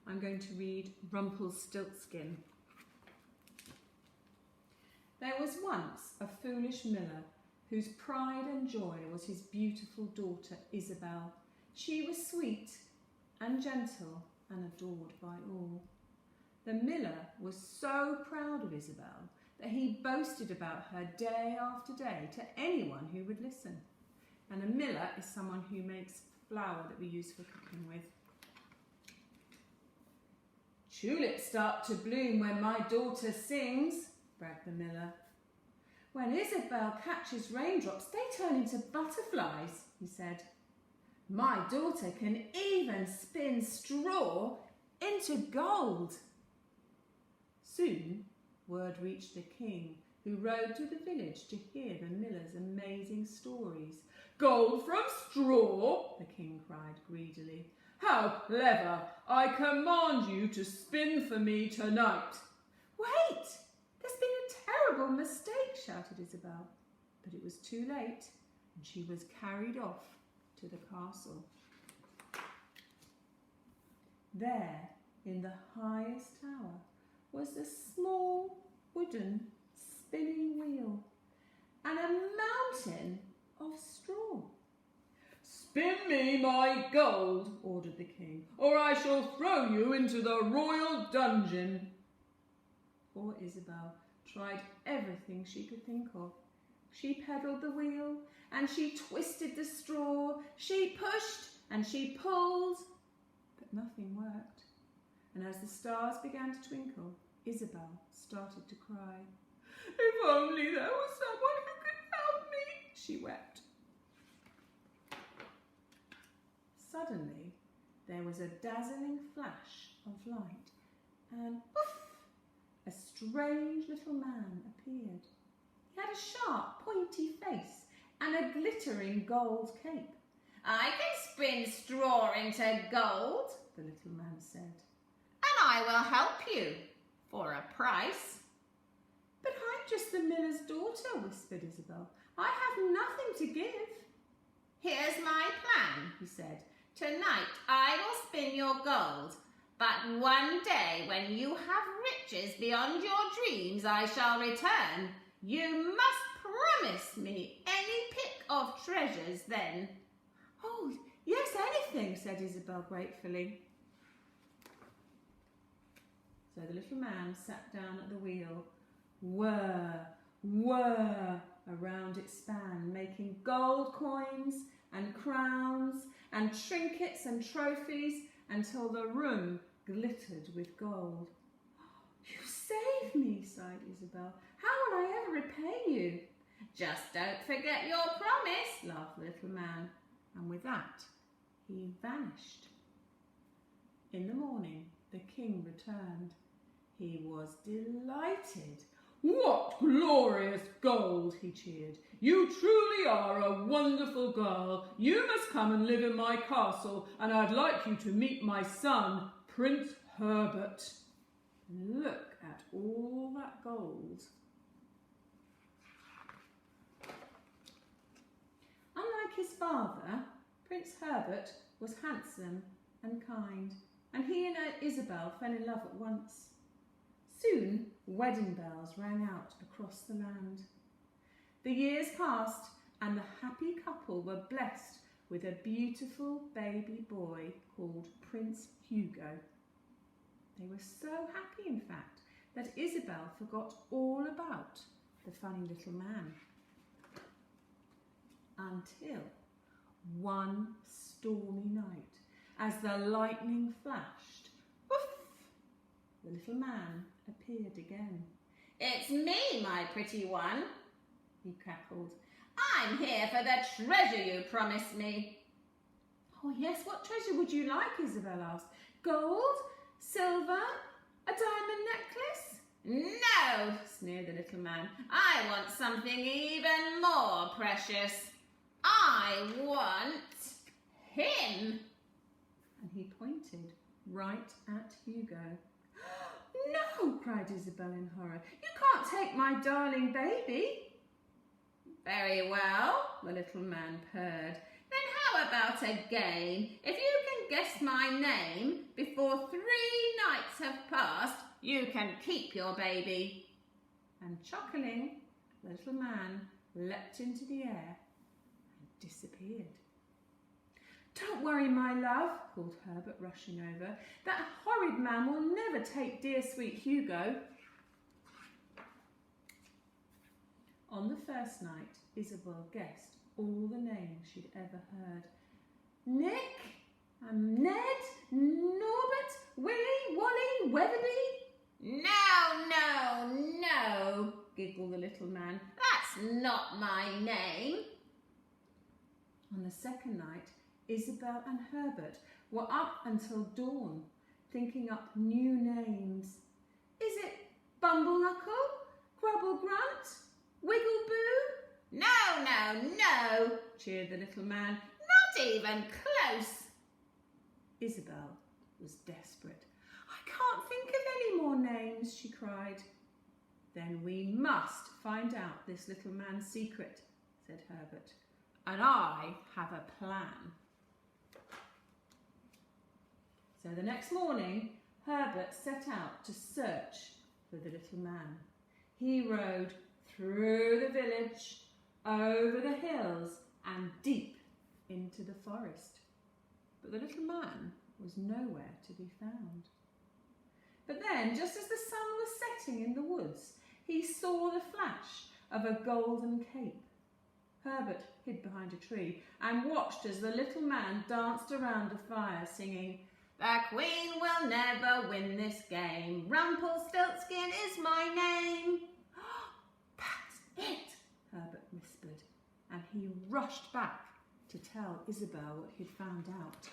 I'm going to read Rumplestiltskin. There was once a foolish miller whose pride and joy was his beautiful daughter Isabel. She was sweet and gentle and adored by all. The miller was so proud of Isabel that he boasted about her day after day to anyone who would listen. And a miller is someone who makes flour that we use for cooking with. Tulips start to bloom when my daughter sings, bragged the miller. When Isabel catches raindrops, they turn into butterflies, he said. My daughter can even spin straw into gold. Soon, word reached the king, who rode to the village to hear the miller's amazing stories. Gold from straw, the king cried greedily. How clever! I command you to spin for me tonight. Wait! There's been a terrible mistake, shouted Isabel. But it was too late, and she was carried off to the castle. There, in the highest tower, was a small wooden spinning wheel and a mountain of straw. Spin me my gold, ordered the king, or I shall throw you into the royal dungeon. Poor Isabel tried everything she could think of. She pedalled the wheel and she twisted the straw. She pushed and she pulled, but nothing worked. And as the stars began to twinkle, Isabel started to cry. If only there was someone who could help me, she wept. Suddenly, there was a dazzling flash of light, and poof! A strange little man appeared. He had a sharp, pointy face and a glittering gold cape. I can spin straw into gold, the little man said, and I will help you for a price. But I'm just the miller's daughter, whispered Isabel. I have nothing to give. Here's my plan, he said. Tonight I will spin your gold, but one day when you have riches beyond your dreams I shall return. You must promise me any pick of treasures then. Oh, yes, anything, said Isabel gratefully. So the little man sat down at the wheel. Whir, whir around its span, making gold coins and crowns and trinkets and trophies until the room glittered with gold. You saved me, sighed Isabel. How will I ever repay you? Just don't forget your promise, laughed the little man. And with that, he vanished. In the morning, the king returned. He was delighted. What glorious gold, he cheered. You truly are a wonderful girl. You must come and live in my castle, and I'd like you to meet my son, Prince Herbert. Look at all that gold. Unlike his father, Prince Herbert was handsome and kind, and he and Isabel fell in love at once. Soon, wedding bells rang out across the land. The years passed, and the happy couple were blessed with a beautiful baby boy called Prince Hugo. They were so happy, in fact, that Isabel forgot all about the funny little man. Until one stormy night, as the lightning flashed, woof, the little man appeared again. It's me, my pretty one, he cackled. I'm here for the treasure you promised me. Oh yes, what treasure would you like? Isabel asked. Gold? Silver? A diamond necklace? No, sneered the little man. I want something even more precious. I want him. And he pointed right at Hugo. No, cried Isabel in horror. You can't take my darling baby. Very well, the little man purred. Then how about a game? If you can guess my name before 3 past, you can keep your baby." And chuckling, the little man leapt into the air and disappeared. "Don't worry, my love," called Herbert, rushing over. "That horrid man will never take dear sweet Hugo." On the first night, Isabel guessed all the names she'd ever heard. Nick, Ned, Norbert, Willie, Wally, Weatherby. "No, no, no," giggled the little man. "That's not my name." On the second night, Isabel and Herbert were up until dawn, thinking up new names. "Is it Bumble Knuckle, Grubble Grunt, Wiggle Boo?" "No, no, no," cheered the little man. "Not even close." Isabel was desperate. "I can't think of any more names," she cried. "Then we must find out this little man's secret," said Herbert. "And I have a plan." So the next morning, Herbert set out to search for the little man. He rode through the village, over the hills, and deep into the forest. But the little man was nowhere to be found. But then, just as the sun was setting in the woods, he saw the flash of a golden cape. Herbert hid behind a tree and watched as the little man danced around the fire, singing, "The Queen will never win this game. Rumplestiltskin is my name." "That's it," Herbert whispered, and he rushed back to tell Isabel what he'd found out.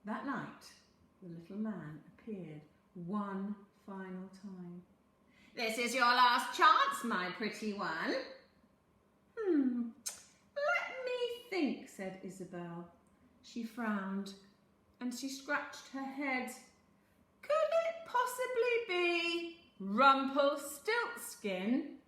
That night, the little man appeared one final time. "This is your last chance, my pretty one." Let me think," said Isabel. She frowned and she scratched her head. "Could it possibly be Rumplestiltskin?"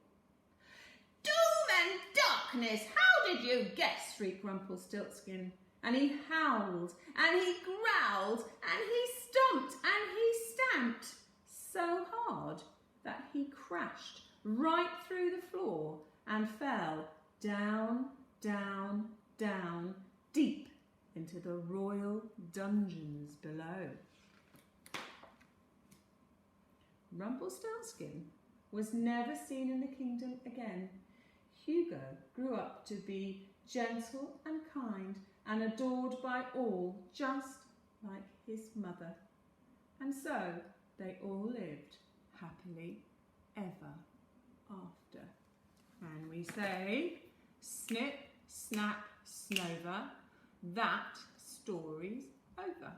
"Doom and darkness! How did you guess?" shrieked Rumplestiltskin. And he howled and he growled and he stomped and he stamped so hard that he crashed right through the floor and fell down, down, down, deep into the royal dungeons below. Rumplestiltskin was never seen in the kingdom again. Hugo grew up to be gentle and kind and adored by all, just like his mother. And so they all lived happily ever after. And we say, snip, snap, snover, that story's over.